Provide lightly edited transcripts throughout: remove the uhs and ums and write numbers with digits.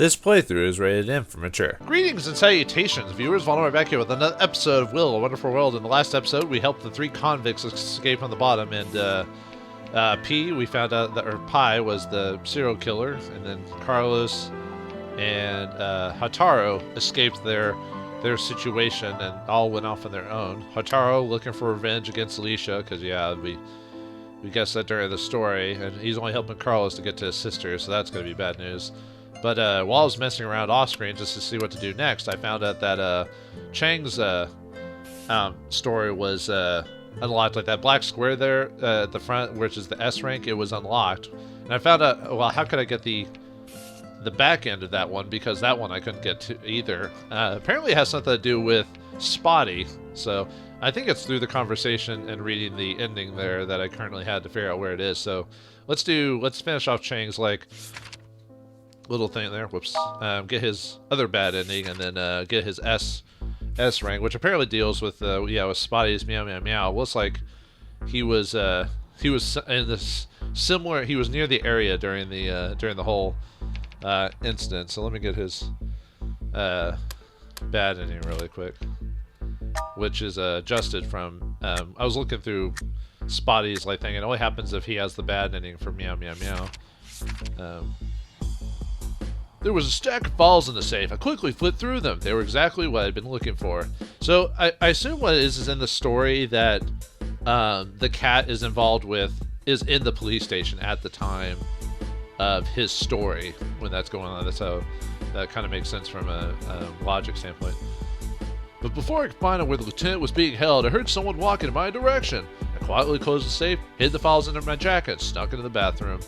This playthrough is rated M for mature. Greetings and salutations, viewers. Vauldemare back here with another episode of Will, A Wonderful World. In the last episode, we helped the 3 convicts escape on the bottom, and P, we found out that, or Pi was the serial killer, and then Carlos and Hataro escaped their situation and all went off on their own. Hataro looking for revenge against Alicia, because yeah, we guessed that during the story, and he's only helping Carlos to get to his sister, so that's going to be bad news. But while I was messing around off-screen just to see what to do next, I found out that Chang's story was unlocked. Like that black square there at the front, which is the S rank, it was unlocked. And I found out, well, how could I get the back end of that one? Because that one I couldn't get to either. Apparently it has something to do with Spotty. So I think it's through the conversation and reading the ending there that I currently had to figure out where it is. So let's finish off Chang's like little thing there. Whoops. Get his other bad ending, and then get his S rank, which apparently deals with with Spotty's meow meow meow. Looks like he was in this similar. He was near the area during the whole incident. So let me get his bad ending really quick, which is adjusted from. I was looking through Spotty's like thing. It only happens if he has the bad ending for meow meow meow. There was a stack of files in the safe. I quickly flipped through them. They were exactly what I'd been looking for. So I assume what it is in the story that the cat is involved with is in the police station at the time of his story when that's going on. That's how that kind of makes sense from a logic standpoint. But before I could find out where the lieutenant was being held, I heard someone walking in my direction. I quietly closed the safe, hid the files under my jacket, snuck into the bathroom.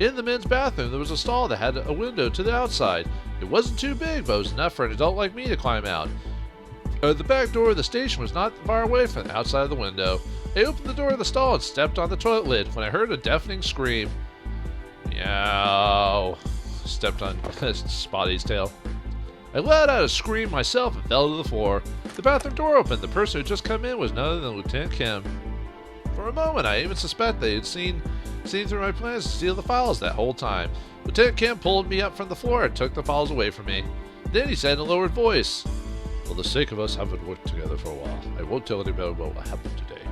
In the men's bathroom, there was a stall that had a window to the outside. It wasn't too big, but it was enough for an adult like me to climb out. The back door of the station was not far away from the outside of the window. I opened the door of the stall and stepped on the toilet lid when I heard a deafening scream. Meow. Stepped on Spotty's tail. I let out a scream myself and fell to the floor. The bathroom door opened. The person who had just come in was none other than Lieutenant Kim. For a moment, I even suspected they had seen through my plans to steal the files that whole time. Lieutenant Kim pulled me up from the floor and took the files away from me. Then he said in a lowered voice, "For the sake of us having worked together for a while, I won't tell anybody about what happened today."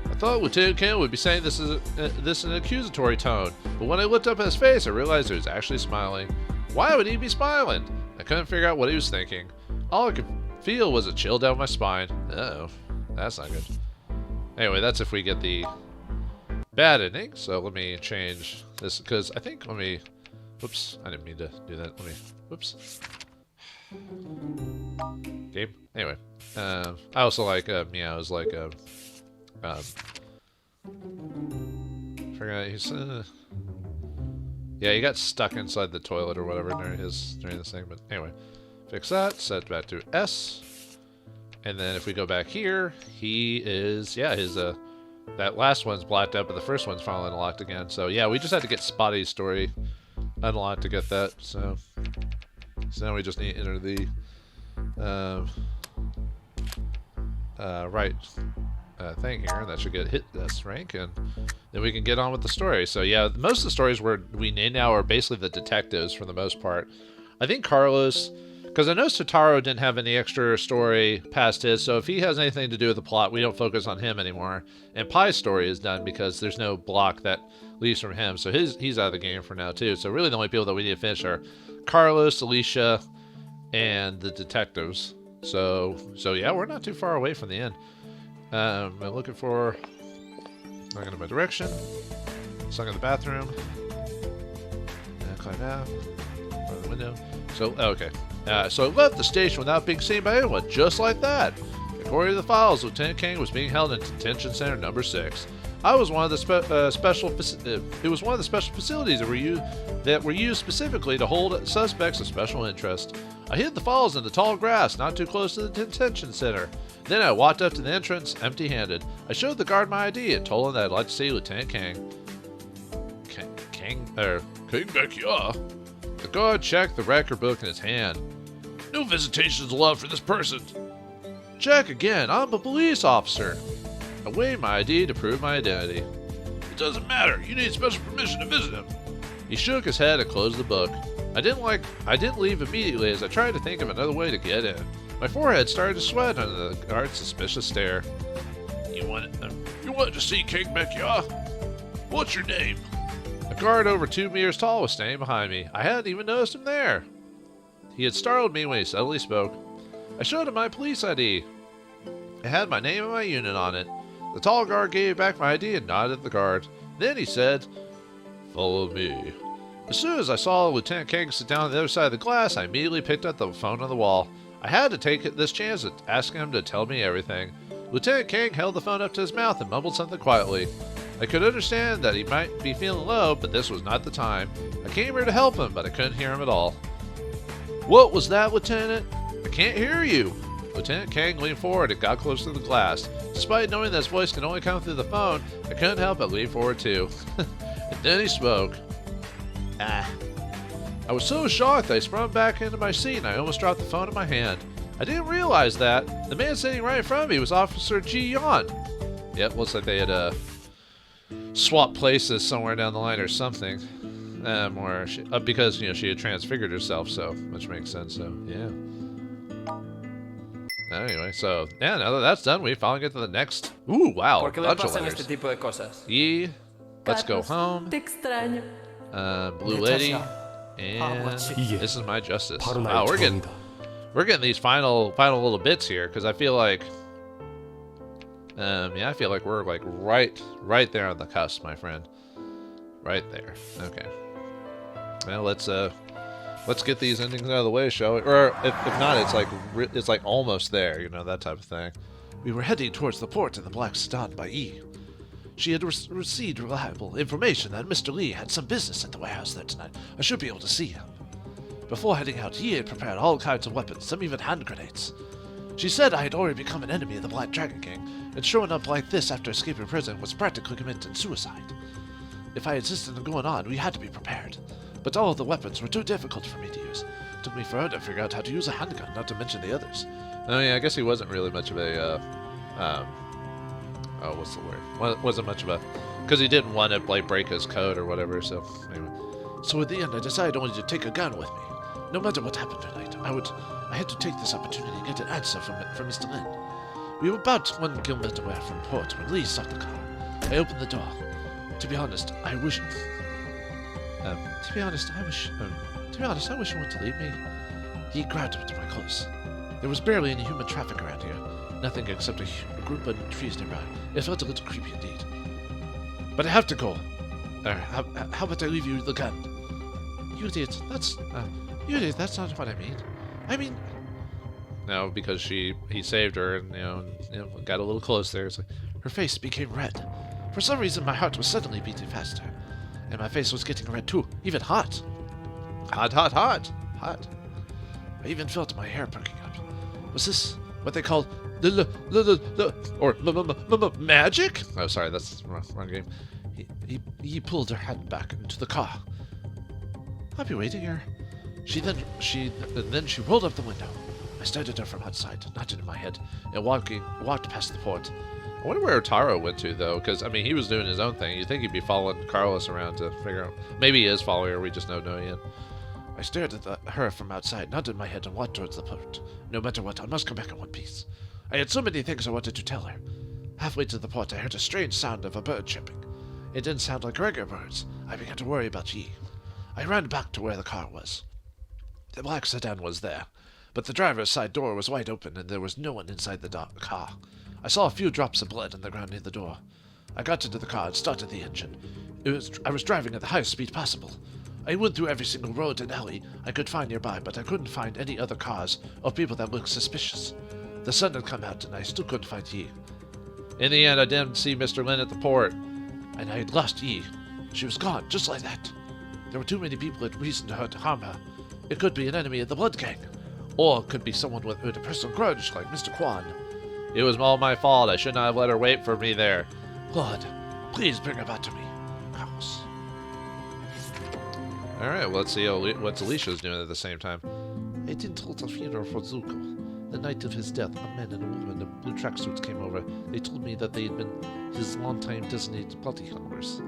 I thought Lieutenant Kim would be saying this in an accusatory tone, but when I looked up at his face, I realized he was actually smiling. Why would he be smiling? I couldn't figure out what he was thinking. All I could feel was a chill down my spine. Uh-oh, that's not good. Anyway, that's if we get the bad ending. So let me change this, because I think, whoops, I didn't mean to do that. Whoops. Game. Anyway, I also like meows, like, forgot he's, yeah, he got stuck inside the toilet or whatever during this thing, but anyway, fix that, set back to S. And then if we go back here, he is, yeah, his, that last one's blacked out, but the first one's finally unlocked again. So yeah, we just had to get Spotty's story unlocked to get that. So now we just need to enter the right thing here, and that should get hit this rank, and then we can get on with the story. So yeah, most of the stories we need now are basically the detectives for the most part. I think Carlos, because I know Hataro didn't have any extra story past his, so if he has anything to do with the plot, we don't focus on him anymore. And Pi's story is done because there's no block that leaves from him, so he's out of the game for now too. So really the only people that we need to finish are Carlos, Alicia, and the detectives. So yeah, we're not too far away from the end. I'm looking for, going in my direction, sung in the bathroom, and climb out, from the window. So, okay. So I left the station without being seen by anyone, just like that. According to the files, Lieutenant Kang was being held in Detention Center Number 6. I was one of the special facilities that were used specifically to hold suspects of special interest. I hid the files in the tall grass, not too close to the detention center. Then I walked up to the entrance, empty-handed. I showed the guard my ID and told him that I'd like to see Lieutenant Kang. Kang back here. The guard checked the record book in his hand. No visitations allowed for this person. Check again. I'm a police officer. I waved my ID to prove my identity. It doesn't matter. You need special permission to visit him. He shook his head and closed the book. I didn't leave immediately as I tried to think of another way to get in. My forehead started to sweat under the guard's suspicious stare. You wanted to see King Becchia? What's your name? A guard over 2 meters tall was standing behind me. I hadn't even noticed him there. He had startled me when he suddenly spoke. I showed him my police ID. It had my name and my unit on it. The tall guard gave back my ID and nodded at the guard. Then he said, "Follow me." As soon as I saw Lieutenant Kang sit down on the other side of the glass, I immediately picked up the phone on the wall. I had to take this chance at asking him to tell me everything. Lieutenant Kang held the phone up to his mouth and mumbled something quietly. I could understand that he might be feeling low, but this was not the time. I came here to help him, but I couldn't hear him at all. What was that, Lieutenant? I can't hear you. Lieutenant Kang leaned forward and got close to the glass. Despite knowing that his voice could only come through the phone, I couldn't help but lean forward too. And then he spoke. I was so shocked that I sprung back into my seat and I almost dropped the phone in my hand. I didn't realize that. The man sitting right in front of me was Officer Ji Yan. Yep, looks like they had swapped places somewhere down the line or something. Because, she had transfigured herself, which makes sense, yeah. Anyway, now that that's done, we finally get to the next. Ooh, wow, bunch of letters. Yi, let's go home. Blue Lady, and this is my justice. Wow, we're getting these final little bits here, because I feel like, I feel like we're like right there on the cusp, my friend. Right there. Okay. Well, let's get these endings out of the way, shall we? Or if not, it's like almost there, that type of thing. We were heading towards the port in the Black Sedan by Yi. She had received reliable information that Mr. Lee had some business at the warehouse there tonight. I should be able to see him. Before heading out, Yi had prepared all kinds of weapons, some even hand grenades. She said I had already become an enemy of the Black Dragon King, and showing up like this after escaping prison was practically committing suicide. If I insisted on going on, we had to be prepared. But all of the weapons were too difficult for me to use. It took me forever to figure out how to use a handgun, not to mention the others. Oh yeah, I guess he wasn't really much of a, what's the word? Wasn't much of a, because he didn't want to, break his code or whatever, so, anyway. So at the end, I decided only to take a gun with me. No matter what happened tonight, I had to take this opportunity to get an answer from Mr. Lin. We were about 1 kilometer away from port when Lee stopped the car. I opened the door. To be honest, I wish you wouldn't to leave me. He grabbed into my clothes. There was barely any human traffic around here. Nothing except a group of trees nearby. It felt a little creepy indeed. But I have to go. How about I leave you the gun? You idiot. That's not what I mean. I mean... No, because he saved her and, got a little close there. It's like, her face became red. For some reason, my heart was suddenly beating faster. And my face was getting red too, even hot. Hot. I even felt my hair perking up. Was this what they call magic? Oh, sorry, that's the wrong game. He pulled her hand back into the car. I'll be waiting here. Then she rolled up the window. I stared at her from outside, nodded in my head, and walked past the port. I wonder where Taro went to, though, because, he was doing his own thing. You'd think he'd be following Carlos around to figure out... Maybe he is following her, we just don't know yet. I stared at her from outside, nodded my head, and walked towards the port. No matter what, I must come back in one piece. I had so many things I wanted to tell her. Halfway to the port, I heard a strange sound of a bird chirping. It didn't sound like regular birds. I began to worry about Yi. I ran back to where the car was. The black sedan was there, but the driver's side door was wide open, and there was no one inside the car. I saw a few drops of blood on the ground near the door. I got into the car and started the engine. I was driving at the highest speed possible. I went through every single road and alley I could find nearby, but I couldn't find any other cars or people that looked suspicious. The sun had come out, and I still couldn't find Yi. In the end, I didn't see Mr. Lin at the port, and I had lost Yi. She was gone, just like that. There were too many people who had reason to harm her. It could be an enemy of the Blood Gang, or it could be someone with a personal grudge like Mr. Kwan. It was all my fault. I should not have let her wait for me there. Lord, please bring her back to me. Carlos. Alright, well, let's see what Alicia's doing at the same time. I didn't hold a funeral for Zuko. The night of his death, a man and a woman in blue tracksuits came over. They told me that they had been his longtime designated party hunters.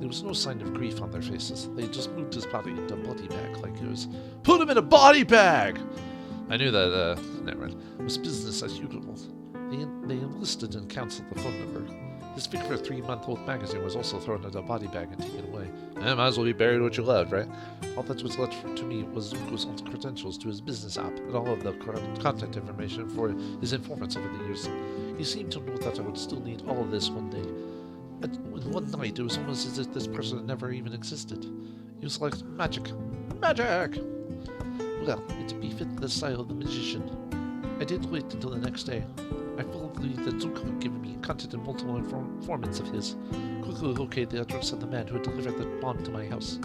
There was no sign of grief on their faces. They just moved his body into a body bag like it was, put him in a body bag! I knew that, never mind. It was business as usual. They enlisted and canceled the phone number. His Victor 3-month-old magazine was also thrown in a body bag and taken away. Might as well be buried what you loved, right? All that was left to me was Zuko's old credentials to his business app and all of the contact information for his informants over the years. He seemed to know that I would still need all of this one day. One night, it was almost as if this person had never even existed. It was like magic. Magic! Well, it befit the style of the magician. I didn't wait until the next day. I fully believed that Zuko had given me content and multiple informants of his. Quickly located the address of the man who had delivered the bomb to my house.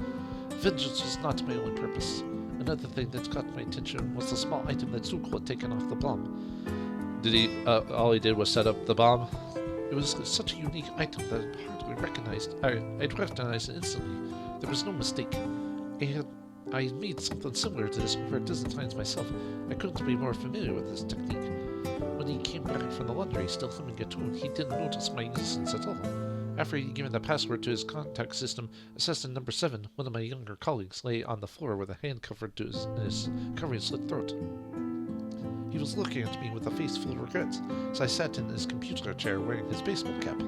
Vengeance was not my only purpose. Another thing that got my attention was the small item that Zuko had taken off the bomb. Did he, all he did was set up the bomb? It was such a unique item that I hardly recognized. I'd recognized it instantly. There was no mistake. I made something similar to this over a dozen times myself. I couldn't be more familiar with this technique. When he came back from the laundry, still humming a tune, he didn't notice my existence at all. After he'd given the password to his contact system, Assassin Number 7, one of my younger colleagues, lay on the floor with a hand covered to his covering his slit throat. He was looking at me with a face full of regret, as I sat in his computer chair wearing his baseball cap.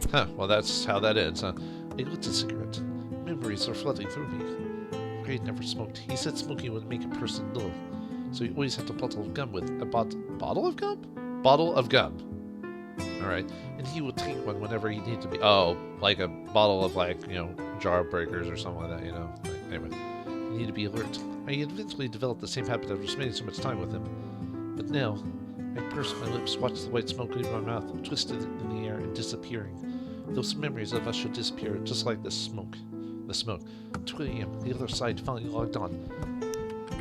Huh, well that's how that ends, huh? I lit a cigarette. Memories are flooding through me. Ray never smoked. He said smoking would make a person dull, so he always had a bottle of gum with a bottle of gum? Bottle of gum. Alright. And he would take one whenever he needed to be. Oh, like a bottle of, like, you know, jar breakers or something like that, you know. Like, anyway, you need to be alert. I eventually developed the same habit of spending so much time with him. But now, I pursed my lips, watched the white smoke leave my mouth, twisted in the air and disappearing. Those memories of us should disappear, just like this smoke. The smoke. 2 a.m. The other side finally logged on.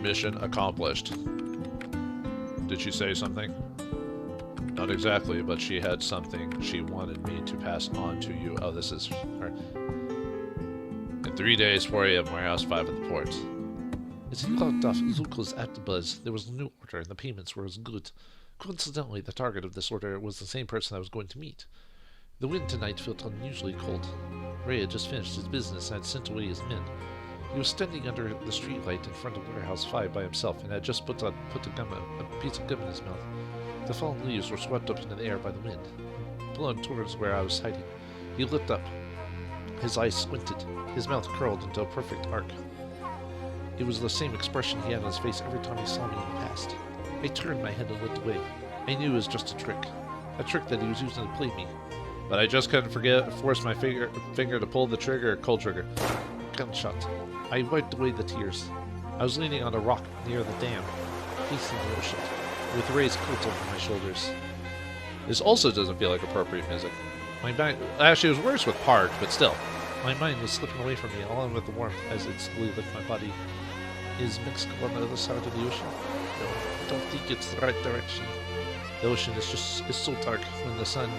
Mission accomplished. Did she say something? Not exactly, but she had something she wanted me to pass on to you. Oh, this is her. In 3 days, 4 a.m., warehouse 5 at the port. As he logged off Zuko's app buzz, there was a new order and the payments were as good. Coincidentally, the target of this order was the same person I was going to meet. The wind tonight felt unusually cold. Ray had just finished his business and had sent away his men. He was standing under the streetlight in front of Warehouse 5 by himself and had just put a piece of gum in his mouth. The fallen leaves were swept up into the air by the wind, blown towards where I was hiding. He looked up. His eyes squinted. His mouth curled into a perfect arc. It was the same expression he had on his face every time he saw me in the past. I turned my head and looked away. I knew it was just a trick that he was using to play me. But I just couldn't force my finger to pull the trigger, cold trigger. Gunshot. I wiped away the tears. I was leaning on a rock near the dam, facing the ocean, with Ray's coat over my shoulders. This also doesn't feel like appropriate music. My mind, actually, it was worse with Park, but still. My mind was slipping away from me, along with the warmth as it slowly left my body. Is Mexico on the other side of the ocean? No, I don't think it's the right direction. The ocean is so dark when the sun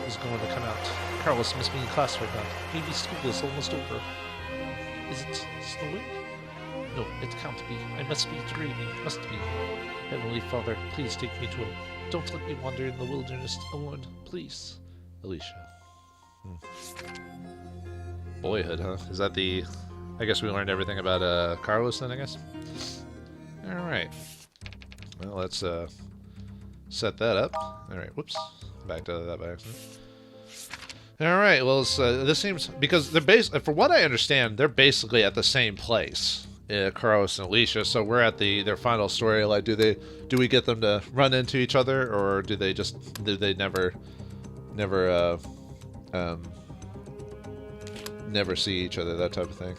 is going to come out. Carlos must be in class right now. Maybe school is almost over. Is it snowing? No, it can't be. I must be dreaming. Must be. Heavenly Father, please take me to him. Don't let me wander in the wilderness alone, please. Alicia. Boyhood, huh? Is that the... I guess we learned everything about Carlos then, I guess? Alright. Well, let's set that up. Alright, whoops. Back to that by accident. Alright, well, this seems... Because they're for what I understand, they're basically at the same place. Carlos and Alicia, so we're at their final story. Like, do we get them to run into each other, or do they never see each other, that type of thing?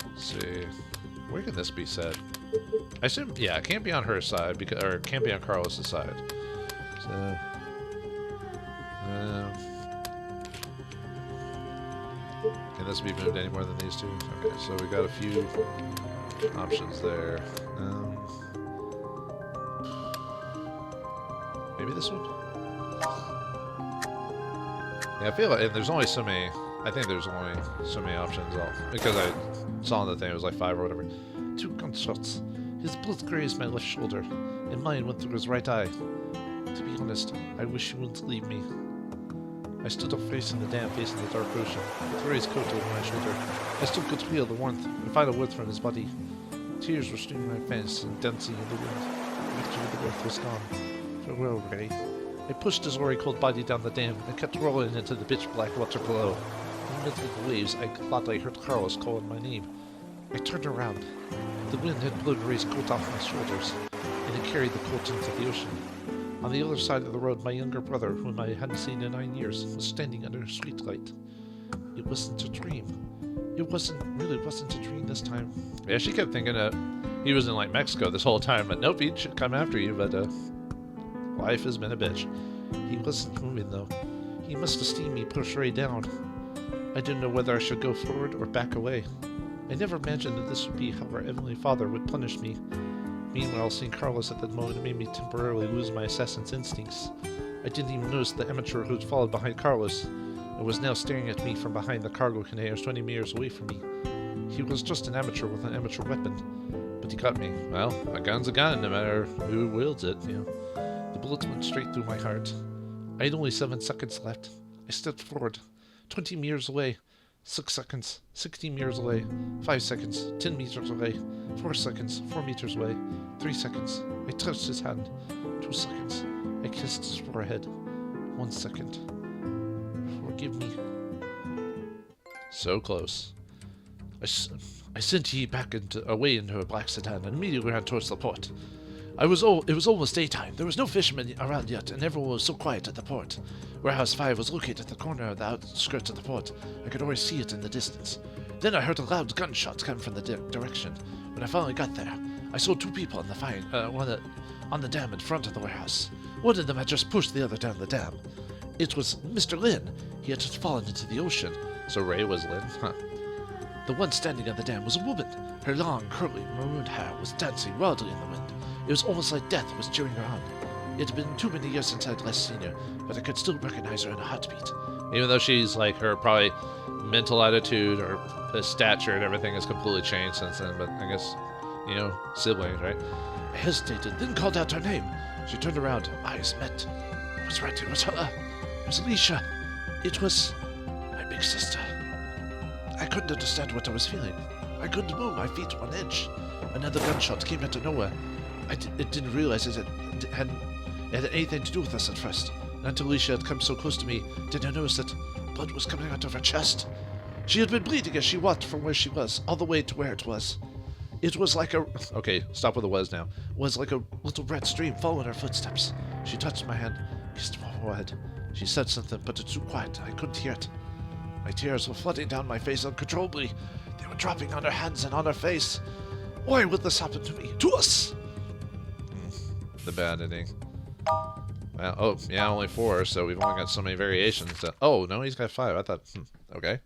Let's see, where can this be set? I assume, yeah, it can't be on her side or it can't be on Carlos's side. So, can this be moved any more than these two? Okay, so we got a few options there. Maybe this one? Yeah, I feel like, and there's only so many. I think there's only so many options. Because I saw on the thing it was like 5 or whatever. 2 gunshots. His bullet grazed my left shoulder, and mine went through his right eye. To be honest, I wish you wouldn't leave me. I stood up facing the dam, facing the dark ocean, with Ray's coat over my shoulder. I still could feel the warmth and final warmth from his body. Tears were streaming my face and dancing in the wind. Eventually the breath was gone. Farewell, Ray. I pushed his already cold body down the dam and kept rolling into the pitch black water below. In the midst of the waves, I thought I heard Carlos calling my name. I turned around. The wind had blown Ray's coat off my shoulders, and it carried the coat into the ocean. On the other side of the road, my younger brother, whom I hadn't seen in 9 years, was standing under a streetlight. It wasn't a dream. It really wasn't a dream this time. Yeah, she kept thinking he was in, like, Mexico this whole time, but nope, he should come after you, but, life has been a bitch. He wasn't moving, though. He must have seen me push Ray down. I didn't know whether I should go forward or back away. I never imagined that this would be how our Heavenly Father would punish me. Meanwhile, seeing Carlos at that moment made me temporarily lose my assassin's instincts. I didn't even notice the amateur who had followed behind Carlos and was now staring at me from behind the cargo containers 20 meters away from me. He was just an amateur with an amateur weapon, but he got me. Well, a gun's a gun, no matter who wields it. Yeah. The bullet went straight through my heart. I had only 7 seconds left. I stepped forward. 20 meters away. 6 seconds. 16 meters away. 5 seconds. 10 meters away. 4 seconds. 4 meters away. 3 seconds. I touched his hand. 2 seconds. I kissed his forehead. 1 second. Forgive me. So close. I sent Yi back away into a black sedan and immediately ran towards the port. It was almost daytime. There was no fishermen around yet, and everyone was so quiet at the port. Warehouse 5 was located at the corner of the outskirts of the port. I could always see it in the distance. Then I heard a loud gunshot come from the direction. When I finally got there, I saw 2 people on the dam in front of the warehouse. One of them had just pushed the other down the dam. It was Mr. Lin. He had just fallen into the ocean. So Ray was Lin? Huh. The one standing on the dam was a woman. Her long, curly, maroon hair was dancing wildly in the wind. It was almost like death was cheering her on. It had been too many years since I'd last seen her, but I could still recognize her in a heartbeat. Even though she's, like, her probably mental attitude or stature and everything has completely changed since then, but I guess, you know, siblings, right? I hesitated, then called out her name. She turned around, eyes met. I was right, it was her. It was Alicia. It was my big sister. I couldn't understand what I was feeling. I couldn't move, my feet were on edge. Another gunshot came out of nowhere. I didn't realize it had anything to do with us at first. And until Alicia had come so close to me, did I notice that blood was coming out of her chest. She had been bleeding as she walked from where she was, all the way to where it was. It was like a... Okay, stop with the was now. Was like a little red stream following her footsteps. She touched my hand, kissed my forehead. She said something, but it was too quiet. I couldn't hear it. My tears were flooding down my face uncontrollably. They were dropping on her hands and on her face. Why would this happen to me? To us! The bad ending. Well, oh, yeah, only 4, so we've only got so many variations. Oh, no, he's got 5. I thought, okay.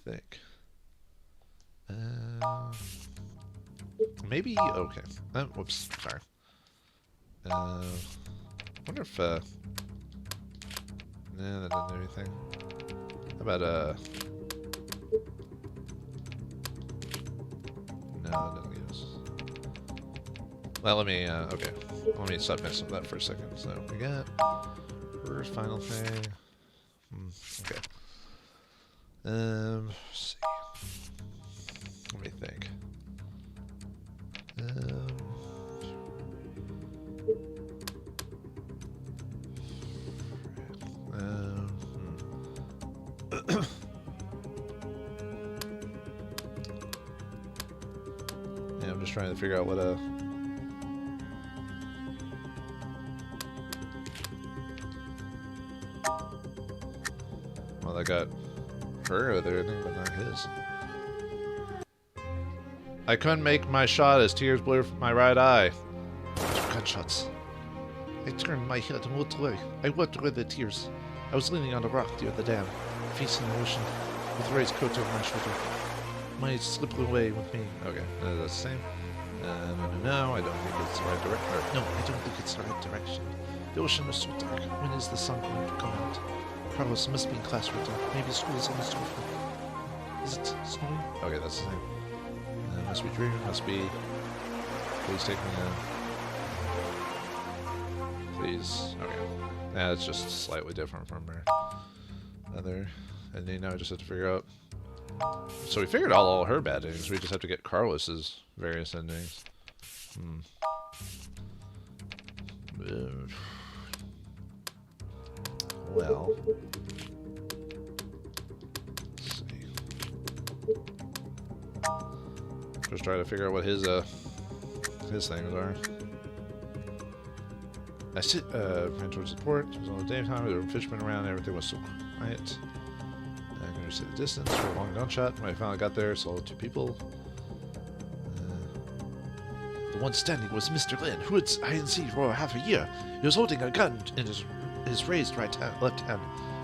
Think. Maybe, okay. Whoops, sorry. Wonder if, nah, that doesn't do anything. How about, no, that doesn't give us. Well, let me, okay. Let me stop messing with that for a second. So, we got first final thing. Okay. Let's see. Let me think. Yeah, I'm just trying to figure out what well, I got her other ending, but not his. I couldn't make my shot as tears blew from my right eye. 2 gunshots. I turned my head and looked away. I wiped away the tears. I was leaning on a rock near the dam, facing the ocean, with Ray's coat over my shoulder. Mine slipped away with me. Okay, that's the same. No, I don't think it's the right direction. No, I don't think it's the right direction. The ocean is so dark. When is the sun going to come out? Carlos must be in class right now. Maybe school is almost over. Is it snowing? Okay, that's the same. Must be dreaming, must be... Please take me these. Okay. Yeah, it's just slightly different from our other ending. Now I just have to figure out. So we figured out all her bad endings. We just have to get Carlos's various endings. Well. Let's see. Just try to figure out what his things are. I ran towards the port. It was all the daytime. There were fishermen around. Everything was so quiet. I can see the distance for a long gunshot. When I finally got there, saw 2 people. The one standing was Mr. Lin, who had hide and seek for half a year. He was holding a gun in his raised left hand.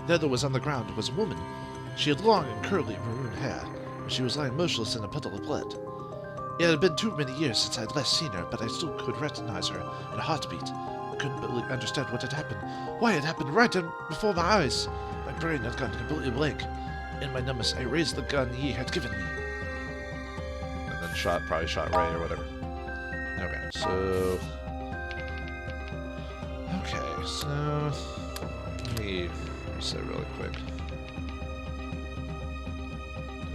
The other was on the ground. It was a woman. She had long and curly maroon hair, and she was lying motionless in a puddle of blood. It had been too many years since I'd last seen her, but I still could recognize her in a heartbeat. I couldn't really understand what had happened. Why it happened right before my eyes. My brain had gone completely blank. In my numbness, I raised the gun Yi had given me. And then probably shot Ray or whatever. Okay, so... Okay, so... Let me say really quick.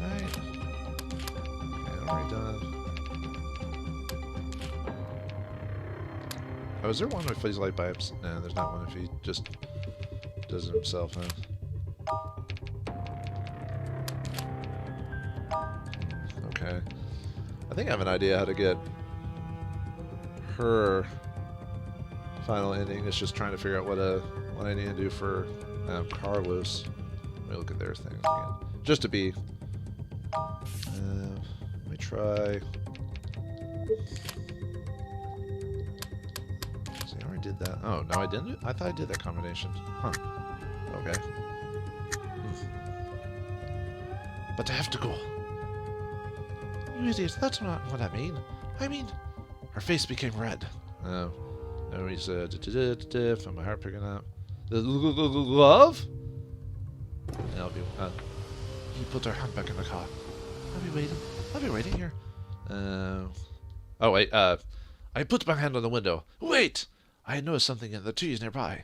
Right. Okay, already done. Oh, is there one if he's light by himself? No, there's not one if he just does it himself, huh? Okay. I think I have an idea how to get her final ending. It's just trying to figure out what I need to do for Carlos. Let me look at their things again. Just to be... let me try... See, I already did that. Oh, no, I didn't? I thought I did that combination. Huh. Okay. But I have to go. You idiot, that's not what I mean. I mean... Her face became red. Oh. No, he's from my heart picking up. The love? Yeah, I'll be... He put her hand back in the car. I'll be waiting. I'll be waiting here. Oh, wait, I put my hand on the window. Wait! I had noticed something in the trees nearby.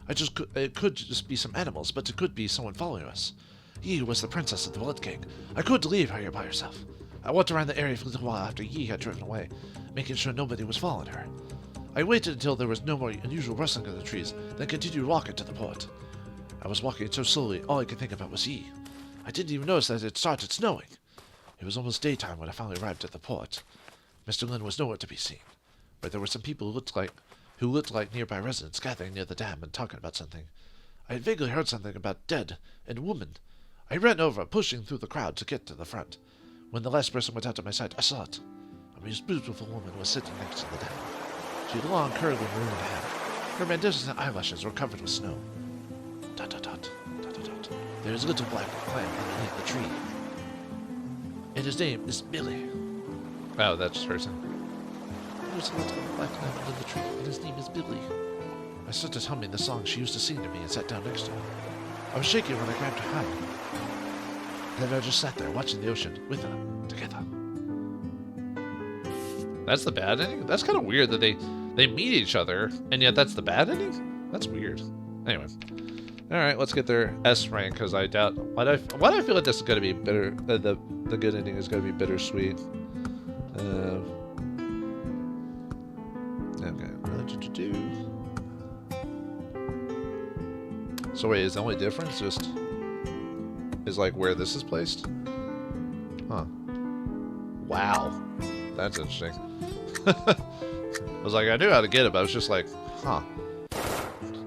It could just be some animals, but it could be someone following us. Yi was the princess of the Blood King. I couldn't leave her here by herself. I walked around the area for a little while after Yi had driven away, making sure nobody was following her. I waited until there was no more unusual rustling of the trees, then continued walking to the port. I was walking so slowly, all I could think about was Yi. I didn't even notice that it started snowing. It was almost daytime when I finally arrived at the port. Mr. Lin was nowhere to be seen, but there were some people who looked like nearby residents gathering near the dam and talking about something. I had vaguely heard something about dead and woman. I ran over, pushing through the crowd to get to the front. When the last person went out of my sight, I saw it. A most beautiful woman was sitting next to the dam. She had long, curly maroon hair. Her magnificent eyelashes were covered with snow. Dot, dot, dot, dot, dot, dot. There is a little black lamb underneath the tree. And his name is Billy. Oh, that's her son. There's a little black lamb under the tree, and his name is Billy. I started humming the song she used to sing to me and sat down next to her. I was shaking when I grabbed her hand. Then I just sat there watching the ocean with her, together. That's the bad ending? That's kind of weird that they meet each other, and yet that's the bad ending? That's weird. Anyway. Alright, let's get their S rank, because I doubt... Why do I feel like this is going to be bitter... the good ending is going to be bittersweet. Okay. So wait, is the only difference just... is like where this is placed? Huh. Wow. That's interesting. I was like, I knew how to get it, but I was just like, huh.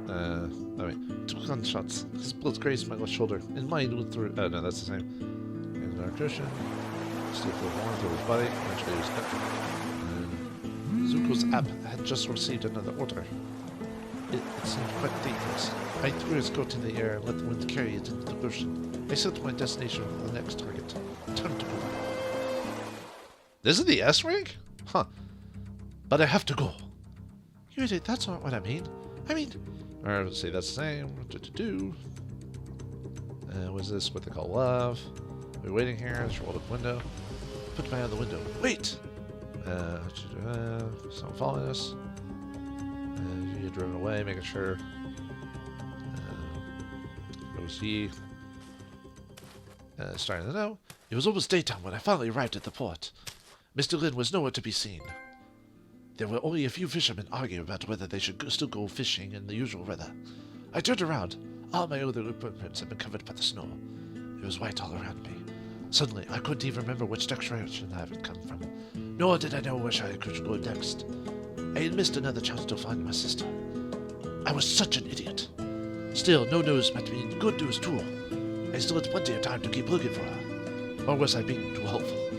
I mean, 2 gunshots. His bullets grazed my left shoulder, and mine went through. Oh, no, that's the same. And our Christian. Steve flew horn through his body. Eventually, he was cut. Zuko's app had just received another order. It seemed quite dangerous. I threw his coat in the air and let the wind carry it into the ocean. I set my destination for the next target. Time to go. This is the S rank? Huh. But I have to go. You idiot, that's not what I mean. I mean... Alright, let's see, that's the same. What's this? What they call love. We're waiting here. Let's roll up the window. Put my eye on the window. Wait! Someone following us. You driven away, making sure. Goes Yi. Starting to know. It was almost daytime when I finally arrived at the port. Mr. Lin was nowhere to be seen. There were only a few fishermen arguing about whether they should still go fishing in the usual weather. I turned around. All my other footprints had been covered by the snow. It was white all around me. Suddenly, I couldn't even remember which direction I had come from, nor did I know where I could go next. I had missed another chance to find my sister. I was such an idiot. Still, no news might mean good news too. I still had plenty of time to keep looking for her. Or was I being too hopeful?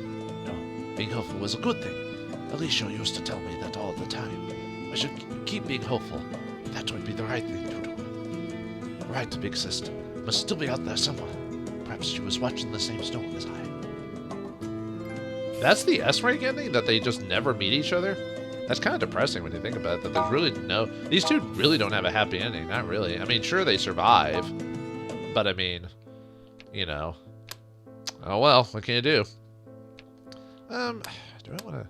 No, being hopeful was a good thing. Alicia used to tell me that all the time. I should keep being hopeful. That would be the right thing to do. Right, big sister. Must still be out there somewhere. Perhaps she was watching the same snow as I. That's the S-rank ending? That they just never meet each other? That's kind of depressing when you think about it, that there's really no... These two really don't have a happy ending, not really. I mean, sure, they survive. But, I mean, you know. Oh, well, what can you do? Do I want to...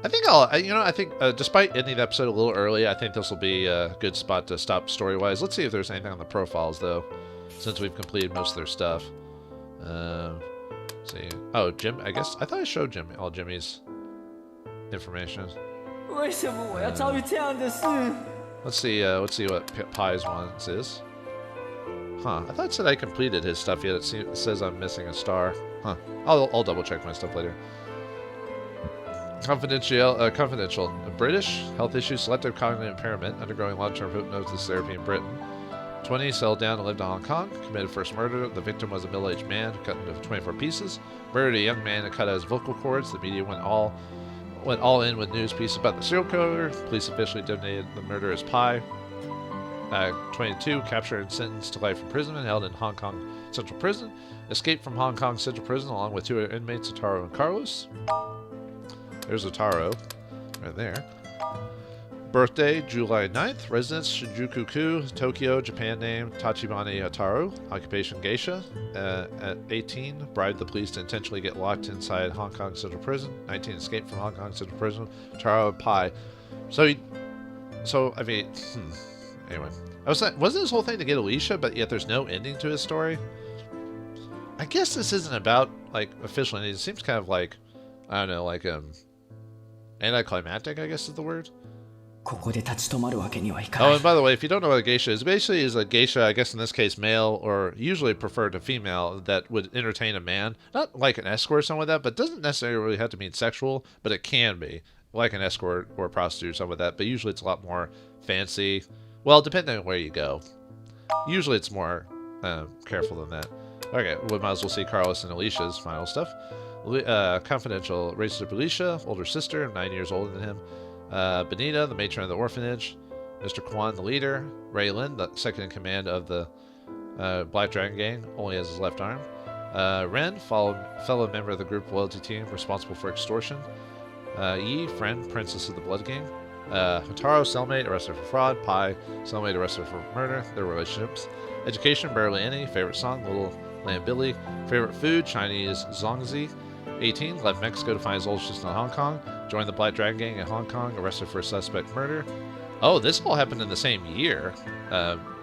I think I think despite ending the episode a little early, I think this will be a good spot to stop story-wise. Let's see if there's anything on the profiles, though, since we've completed most of their stuff. Let's see. Oh, Jim, I guess, I thought I showed Jimmy, all Jimmy's information. Let's see what Pie's wants is. Huh, I thought it said I completed his stuff yet. It says I'm missing a star. Huh, I'll double check my stuff later. Confidential. British, health issues, selective cognitive impairment, undergoing long-term hypnosis therapy in Britain. 20, settled down and lived in Hong Kong. Committed first murder. The victim was a middle-aged man, cut into 24 pieces. Murdered a young man and cut out his vocal cords. The media went all in with news pieces about the serial killer. Police officially designated the murder as Pi. 22, captured and sentenced to life imprisonment, held in Hong Kong Central Prison. Escaped from Hong Kong Central Prison along with 2 other inmates, Ataro and Carlos. There's Ataro, right there. Birthday, July 9th. Residence, Shinjuku-ku, Tokyo. Japan name, Tachibana Ataro. Occupation, geisha. At 18, bribed the police to intentionally get locked inside Hong Kong Central Prison. 19, escaped from Hong Kong Central Prison. Ataro Pai. I mean, anyway. Wasn't this whole thing to get Alicia, but yet there's no ending to his story? I guess this isn't about, like, official ending. It seems kind of like, I don't know, like, anticlimactic, I guess is the word. Oh, and by the way, if you don't know what a geisha is, basically is a geisha, I guess in this case male, or usually preferred to female, that would entertain a man. Not like an escort or something like that, but doesn't necessarily have to mean sexual, but it can be. Like an escort or a prostitute or something like that, but usually it's a lot more fancy. Well, depending on where you go. Usually it's more careful than that. Okay, we might as well see Carlos and Alicia's final stuff. Confidential, raised up Alicia, older sister, 9 years older than him. Benita, the matron of the orphanage. Mr. Kwan, the leader. Ray Lin, the second in command of the Black Dragon Gang, only has his left arm. Ren, fellow member of the group loyalty team, responsible for extortion. Yi, friend, princess of the Blood Gang. Hataro, cellmate, arrested for fraud. Pai, cellmate, arrested for murder. Their relationships. Education, barely any. Favorite song, Little Lamb Billy. Favorite food, Chinese zongzi. 18, left Mexico to find his old sister in Hong Kong. Joined the Black Dragon Gang in Hong Kong, arrested for suspect murder. Oh, this all happened in the same year,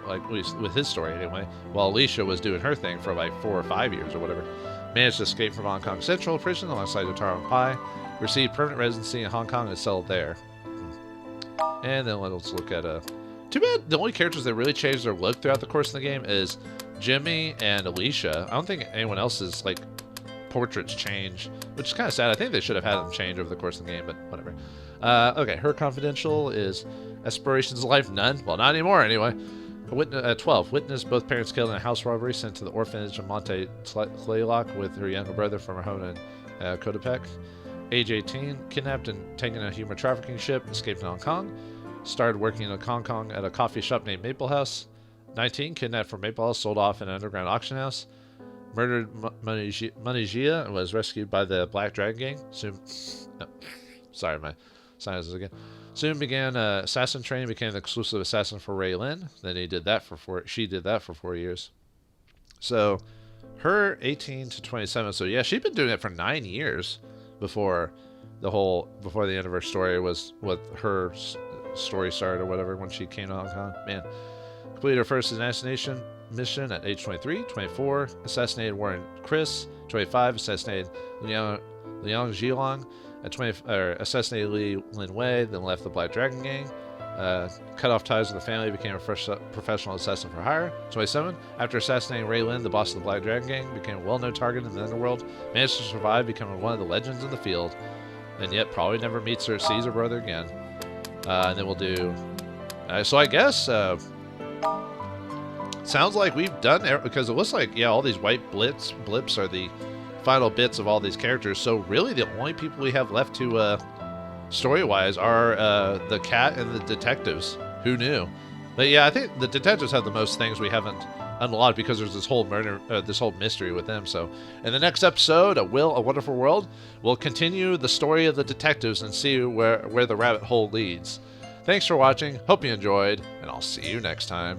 like with his story anyway, while Alicia was doing her thing for like 4 or 5 years or whatever. Managed to escape from Hong Kong Central Prison alongside Otaro and Pai. Received permanent residency in Hong Kong and settled there. And then let's look at too bad the only characters that really changed their look throughout the course of the game is Jimmy and Alicia. I don't think anyone else's like portraits change, which is kind of sad. I think they should have had them change over the course of the game, but whatever. Okay, her confidential is aspirations of life, none. Well, not anymore anyway. 12, witnessed both parents killed in a house robbery, sent to the orphanage in Monte Claylock with her younger brother from her home in Codepec. Age 18, kidnapped and taken on a human trafficking ship, escaped in Hong Kong. Started working in Hong Kong at a coffee shop named Maple House. 19, kidnapped from Maple House, sold off in an underground auction house. Murdered Manijia and was rescued by the Black Dragon Gang. Sorry, my sinuses again. Soon began assassin training, became the exclusive assassin for Ray Lin. Then she did that for 4 years. So, her 18 to 27. So yeah, she'd been doing it for 9 years before the end of her story was with her story started or whatever when she came to Hong Kong. Man. Completed her first assassination mission at age 23. 24, assassinated Warren Chris. 25, assassinated Liang Zhilong. At 20, assassinated Li Lin Wei, then left the Black Dragon Gang. Cut off ties with the family, became a professional assassin for hire. 27, after assassinating Ray Lin, the boss of the Black Dragon Gang, became a well-known target in the underworld. Managed to survive, becoming one of the legends in the field, and yet probably never meets or sees her brother again. And then we'll do... so I guess... sounds like we've done because it looks like, yeah, all these white blips are the final bits of all these characters. So really the only people we have left to story-wise are the cat and the detectives. Who knew? But yeah, I think the detectives have the most things we haven't unlocked because there's this whole murder, this whole mystery with them. So in the next episode of Will, A Wonderful World, we'll continue the story of the detectives and see where the rabbit hole leads. Thanks for watching. Hope you enjoyed, and I'll see you next time.